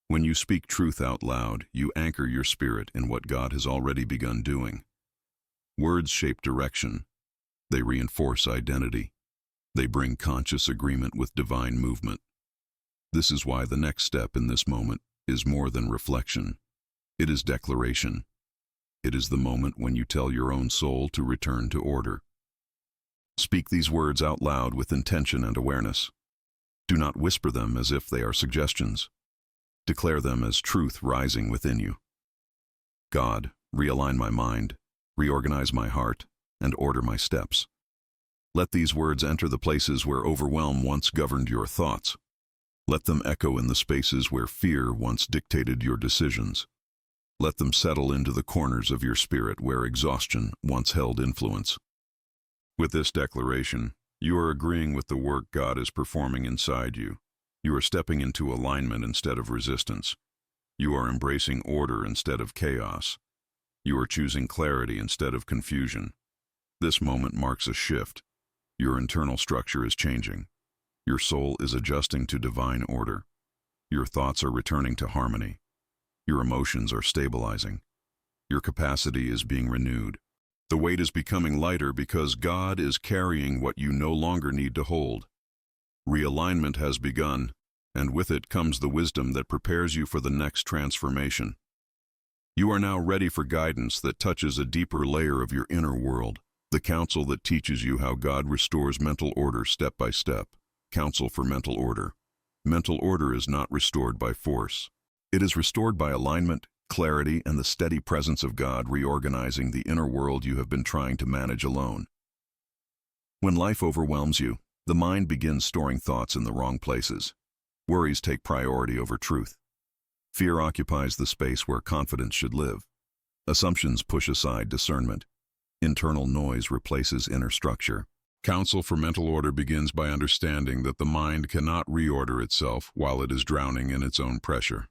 When you speak truth out loud, you anchor your spirit in what God has already begun doing. Words shape direction. They reinforce identity. They bring conscious agreement with divine movement. This is why the next step in this moment is more than reflection. It is declaration. It is the moment when you tell your own soul to return to order. Speak these words out loud with intention and awareness. Do not whisper them as if they are suggestions. Declare them as truth rising within you. God, realign my mind, reorganize my heart, and order my steps. Let these words enter the places where overwhelm once governed your thoughts. Let them echo in the spaces where fear once dictated your decisions. Let them settle into the corners of your spirit where exhaustion once held influence. With this declaration, you are agreeing with the work God is performing inside you. You are stepping into alignment instead of resistance. You are embracing order instead of chaos. You are choosing clarity instead of confusion. This moment marks a shift. Your internal structure is changing. Your soul is adjusting to divine order. Your thoughts are returning to harmony. Your emotions are stabilizing. Your capacity is being renewed. The weight is becoming lighter because God is carrying what you no longer need to hold. Realignment has begun, and with it comes the wisdom that prepares you for the next transformation. You are now ready for guidance that touches a deeper layer of your inner world, the counsel that teaches you how God restores mental order step by step. Counsel for mental order. Mental order is not restored by force. It is restored by alignment, clarity, and the steady presence of God reorganizing the inner world you have been trying to manage alone. When life overwhelms you, the mind begins storing thoughts in the wrong places. Worries take priority over truth. Fear occupies the space where confidence should live. Assumptions push aside discernment. Internal noise replaces inner structure. Counsel for mental order begins by understanding that the mind cannot reorder itself while it is drowning in its own pressure.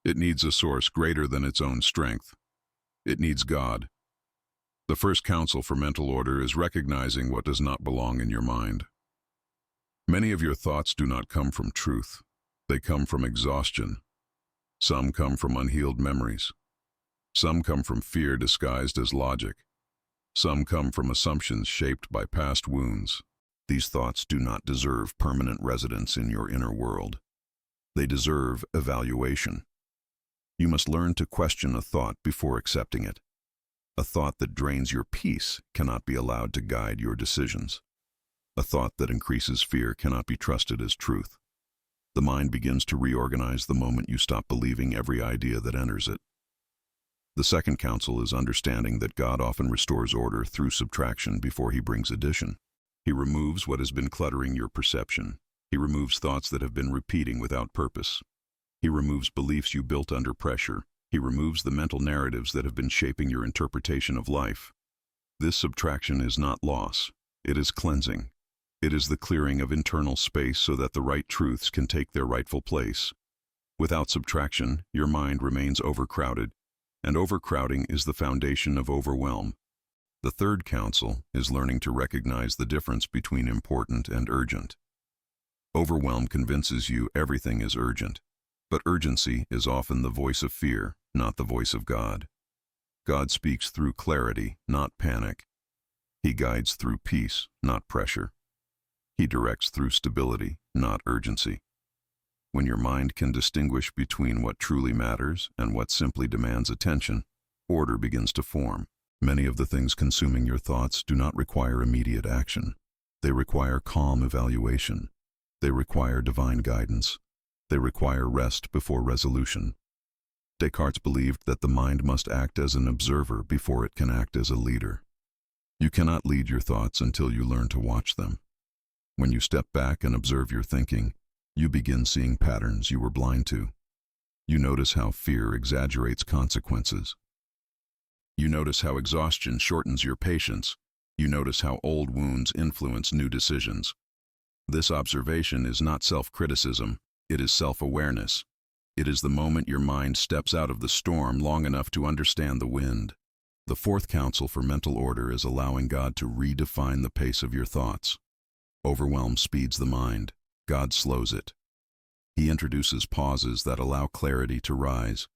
It needs a source greater than its own strength. It needs God. The first counsel for mental order is recognizing what does not belong in your mind. Many of your thoughts do not come from truth. They come from exhaustion. Some come from unhealed memories. Some come from fear disguised as logic. Some come from assumptions shaped by past wounds. These thoughts do not deserve permanent residence in your inner world. They deserve evaluation. You must learn to question a thought before accepting it. A thought that drains your peace cannot be allowed to guide your decisions. A thought that increases fear cannot be trusted as truth. The mind begins to reorganize the moment you stop believing every idea that enters it. The second counsel is understanding that God often restores order through subtraction before he brings addition. He removes what has been cluttering your perception. He removes thoughts that have been repeating without purpose. He removes beliefs you built under pressure. He removes the mental narratives that have been shaping your interpretation of life. This subtraction is not loss. It is cleansing. It is the clearing of internal space so that the right truths can take their rightful place. Without subtraction, your mind remains overcrowded, and overcrowding is the foundation of overwhelm. The third counsel is learning to recognize the difference between important and urgent. Overwhelm convinces you everything is urgent. But urgency is often the voice of fear, not the voice of God. God speaks through clarity, not panic. He guides through peace, not pressure. He directs through stability, not urgency. When your mind can distinguish between what truly matters and what simply demands attention, order begins to form. Many of the things consuming your thoughts do not require immediate action. They require calm evaluation. They require divine guidance. They require rest before resolution. Descartes believed that the mind must act as an observer before it can act as a leader. You cannot lead your thoughts until you learn to watch them. When you step back and observe your thinking, you begin seeing patterns you were blind to. You notice how fear exaggerates consequences. You notice how exhaustion shortens your patience. You notice how old wounds influence new decisions. This observation is not self-criticism, it is self-awareness. It is the moment your mind steps out of the storm long enough to understand the wind. The fourth counsel for mental order is allowing God to redefine the pace of your thoughts. Overwhelm speeds the mind. God slows it. He introduces pauses that allow clarity to rise.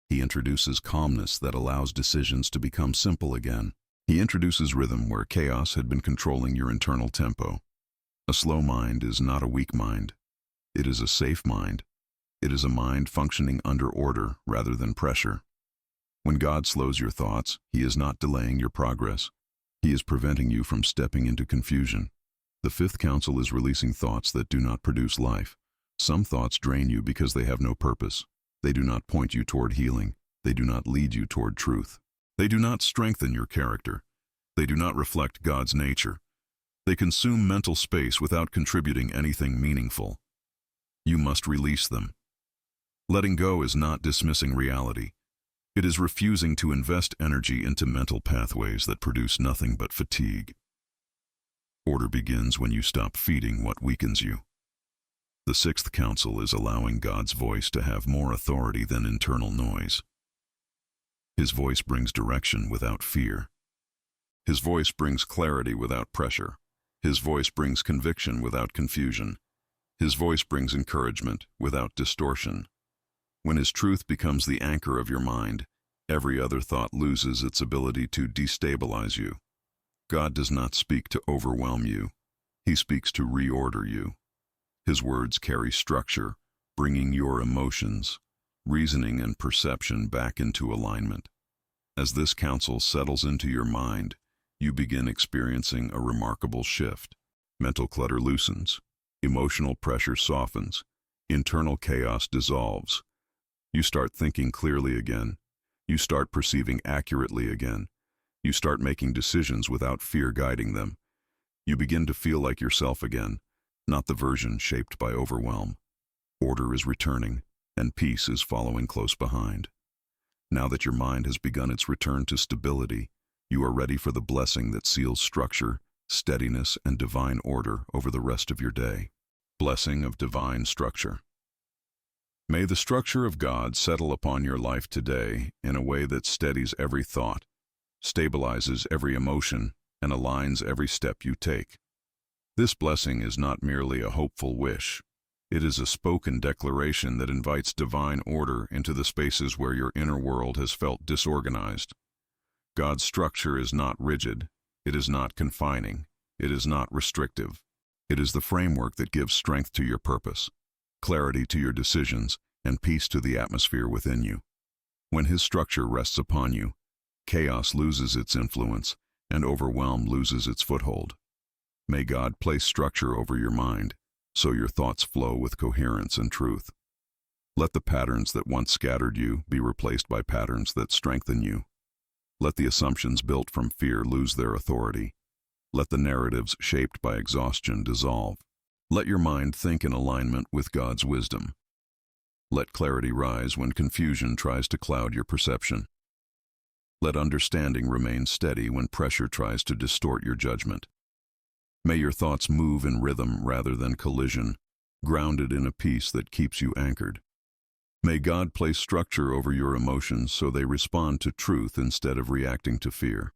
He introduces calmness that allows decisions to become simple again. He introduces rhythm where chaos had been controlling your internal tempo. A slow mind is not a weak mind. It is a safe mind. It is a mind functioning under order rather than pressure. When God slows your thoughts, He is not delaying your progress. He is preventing you from stepping into confusion. The fifth counsel is releasing thoughts that do not produce life. Some thoughts drain you because they have no purpose. They do not point you toward healing. They do not lead you toward truth. They do not strengthen your character. They do not reflect God's nature. They consume mental space without contributing anything meaningful. You must release them. Letting go is not dismissing reality. It is refusing to invest energy into mental pathways that produce nothing but fatigue. Order begins when you stop feeding what weakens you. The sixth counsel is allowing God's voice to have more authority than internal noise. His voice brings direction without fear. His voice brings clarity without pressure. His voice brings conviction without confusion. His voice brings encouragement without distortion. When His truth becomes the anchor of your mind, every other thought loses its ability to destabilize you. God does not speak to overwhelm you. He speaks to reorder you. His words carry structure, bringing your emotions, reasoning, and perception back into alignment. As this counsel settles into your mind, you begin experiencing a remarkable shift. Mental clutter loosens. Emotional pressure softens. Internal chaos dissolves. You start thinking clearly again. You start perceiving accurately again. You start making decisions without fear guiding them. You begin to feel like yourself again, not the version shaped by overwhelm. Order is returning, and peace is following close behind. Now that your mind has begun its return to stability, you are ready for the blessing that seals structure, steadiness, and divine order over the rest of your day. Blessing of divine structure. May the structure of God settle upon your life today in a way that steadies every thought, stabilizes every emotion, and aligns every step you take. This blessing is not merely a hopeful wish. It is a spoken declaration that invites divine order into the spaces where your inner world has felt disorganized. God's structure is not rigid. It is not confining. It is not restrictive. It is the framework that gives strength to your purpose, clarity to your decisions, and peace to the atmosphere within you. When His structure rests upon you, chaos loses its influence, and overwhelm loses its foothold. May God place structure over your mind, so your thoughts flow with coherence and truth. Let the patterns that once scattered you be replaced by patterns that strengthen you. Let the assumptions built from fear lose their authority. Let the narratives shaped by exhaustion dissolve. Let your mind think in alignment with God's wisdom. Let clarity rise when confusion tries to cloud your perception. Let understanding remain steady when pressure tries to distort your judgment. May your thoughts move in rhythm rather than collision, grounded in a peace that keeps you anchored. May God place structure over your emotions so they respond to truth instead of reacting to fear.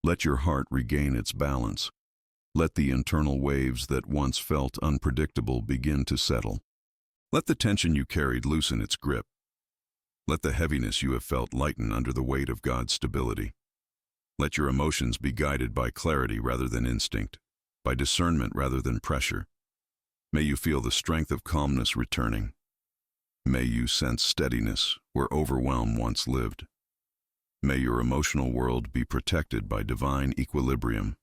Let your heart regain its balance. Let the internal waves that once felt unpredictable begin to settle. Let the tension you carried loosen its grip. Let the heaviness you have felt lighten under the weight of God's stability. Let your emotions be guided by clarity rather than instinct, by discernment rather than pressure. May you feel the strength of calmness returning. May you sense steadiness where overwhelm once lived. May your emotional world be protected by divine equilibrium.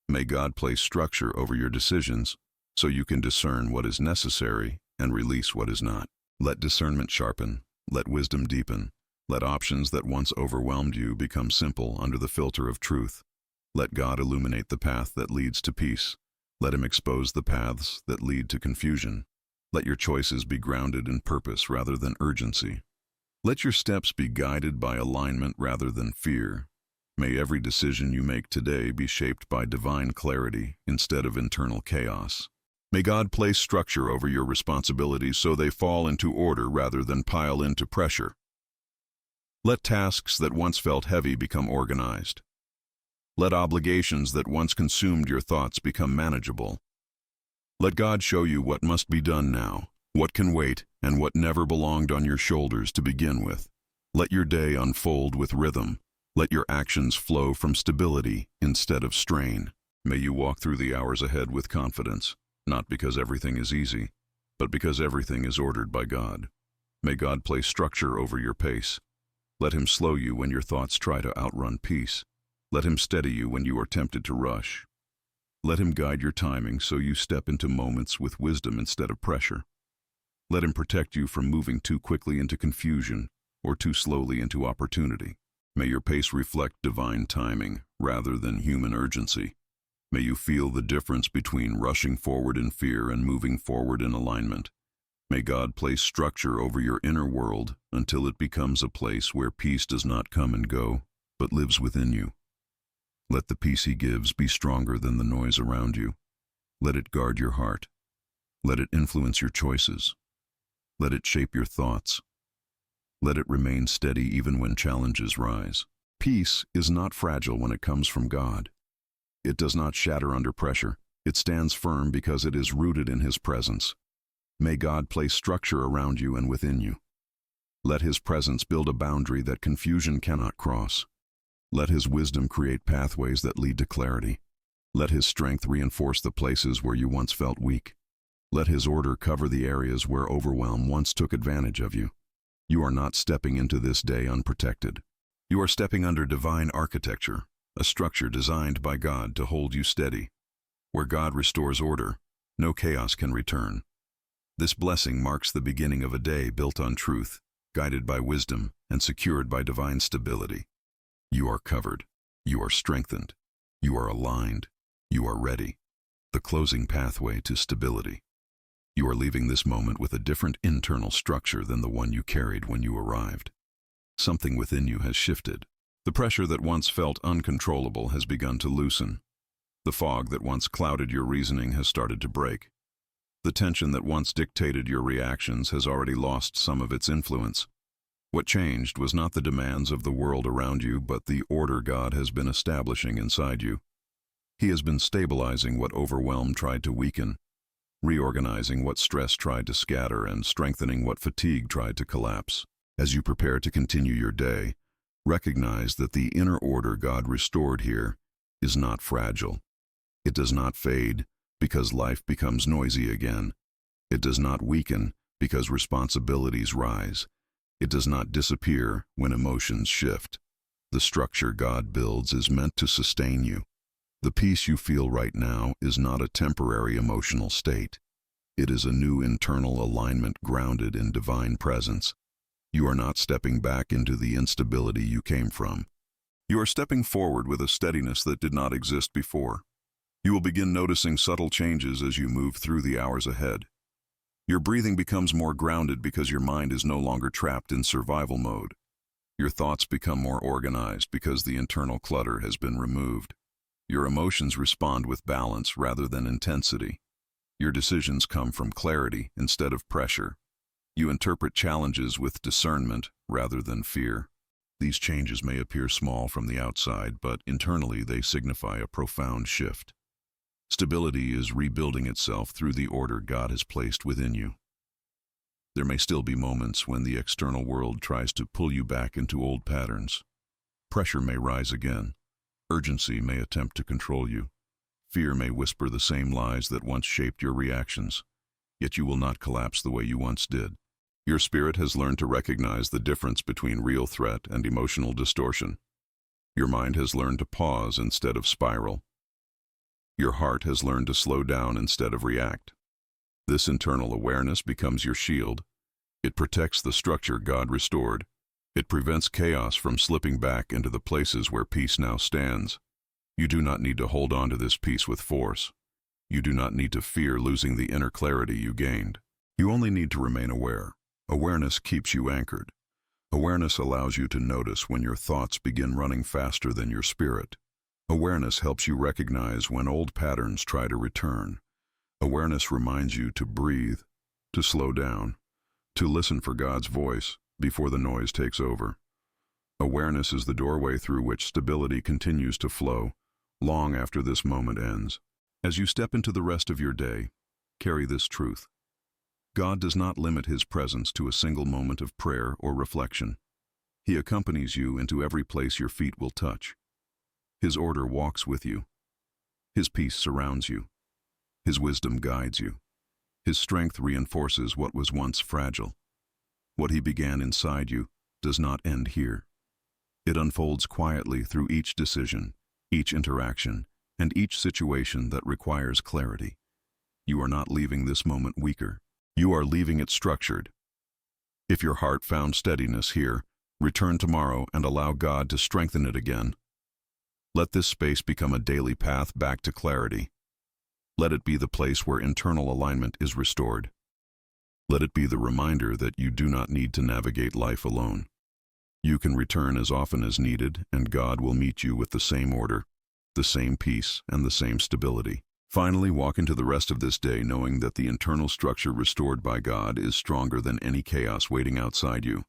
May God place structure over your decisions so you can discern what is necessary and release what is not. Let discernment sharpen, let wisdom deepen, let options that once overwhelmed you become simple under the filter of truth. Let God illuminate the path that leads to peace. Let Him expose the paths that lead to confusion. Let your choices be grounded in purpose rather than urgency. Let your steps be guided by alignment rather than fear. May every decision you make today be shaped by divine clarity instead of internal chaos. May God place structure over your responsibilities so they fall into order rather than pile into pressure. Let tasks that once felt heavy become organized. Let obligations that once consumed your thoughts become manageable. Let God show you what must be done now, what can wait, and what never belonged on your shoulders to begin with. Let your day unfold with rhythm. Let your actions flow from stability instead of strain. May you walk through the hours ahead with confidence, not because everything is easy, but because everything is ordered by God. May God place structure over your pace. Let Him slow you when your thoughts try to outrun peace. Let Him steady you when you are tempted to rush. Let Him guide your timing so you step into moments with wisdom instead of pressure. Let Him protect you from moving too quickly into confusion or too slowly into opportunity. May your pace reflect divine timing rather than human urgency. May you feel the difference between rushing forward in fear and moving forward in alignment. May God place structure over your inner world until it becomes a place where peace does not come and go, but lives within you. Let the peace He gives be stronger than the noise around you. Let it guard your heart. Let it influence your choices. Let it shape your thoughts. Let it remain steady even when challenges rise. Peace is not fragile when it comes from God. It does not shatter under pressure. It stands firm because it is rooted in His presence. May God place structure around you and within you. Let His presence build a boundary that confusion cannot cross. Let His wisdom create pathways that lead to clarity. Let His strength reinforce the places where you once felt weak. Let His order cover the areas where overwhelm once took advantage of you. You are not stepping into this day unprotected. You are stepping under divine architecture, a structure designed by God to hold you steady. Where God restores order, no chaos can return. This blessing marks the beginning of a day built on truth, guided by wisdom, and secured by divine stability. You are covered. You are strengthened. You are aligned. You are ready. The closing pathway to stability. You are leaving this moment with a different internal structure than the one you carried when you arrived. Something within you has shifted. The pressure that once felt uncontrollable has begun to loosen. The fog that once clouded your reasoning has started to break. The tension that once dictated your reactions has already lost some of its influence. What changed was not the demands of the world around you, but the order God has been establishing inside you. He has been stabilizing what overwhelm tried to weaken, reorganizing what stress tried to scatter, and strengthening what fatigue tried to collapse. As you prepare to continue your day, recognize that the inner order God restored here is not fragile. It does not fade because life becomes noisy again. It does not weaken because responsibilities rise. It does not disappear when emotions shift. The structure God builds is meant to sustain you. The peace you feel right now is not a temporary emotional state. It is a new internal alignment grounded in divine presence. You are not stepping back into the instability you came from. You are stepping forward with a steadiness that did not exist before. You will begin noticing subtle changes as you move through the hours ahead. Your breathing becomes more grounded because your mind is no longer trapped in survival mode. Your thoughts become more organized because the internal clutter has been removed. Your emotions respond with balance rather than intensity. Your decisions come from clarity instead of pressure. You interpret challenges with discernment rather than fear. These changes may appear small from the outside, but internally they signify a profound shift. Stability is rebuilding itself through the order God has placed within you. There may still be moments when the external world tries to pull you back into old patterns. Pressure may rise again. Urgency may attempt to control you. Fear may whisper the same lies that once shaped your reactions, yet you will not collapse the way you once did. Your spirit has learned to recognize the difference between real threat and emotional distortion. Your mind has learned to pause instead of spiral. Your heart has learned to slow down instead of react. This internal awareness becomes your shield. It protects the structure God restored. It prevents chaos from slipping back into the places where peace now stands. You do not need to hold on to this peace with force. You do not need to fear losing the inner clarity you gained. You only need to remain aware. Awareness keeps you anchored. Awareness allows you to notice when your thoughts begin running faster than your spirit. Awareness helps you recognize when old patterns try to return. Awareness reminds you to breathe, to slow down, to listen for God's voice before the noise takes over. Awareness is the doorway through which stability continues to flow, long after this moment ends. As you step into the rest of your day, carry this truth. God does not limit His presence to a single moment of prayer or reflection. He accompanies you into every place your feet will touch. His order walks with you. His peace surrounds you. His wisdom guides you. His strength reinforces what was once fragile. What He began inside you does not end here. It unfolds quietly through each decision, each interaction, and each situation that requires clarity. You are not leaving this moment weaker. You are leaving it structured. If your heart found steadiness here, return tomorrow and allow God to strengthen it again. Let this space become a daily path back to clarity. Let it be the place where internal alignment is restored. Let it be the reminder that you do not need to navigate life alone. You can return as often as needed, and God will meet you with the same order, the same peace, and the same stability. Finally, walk into the rest of this day knowing that the internal structure restored by God is stronger than any chaos waiting outside you.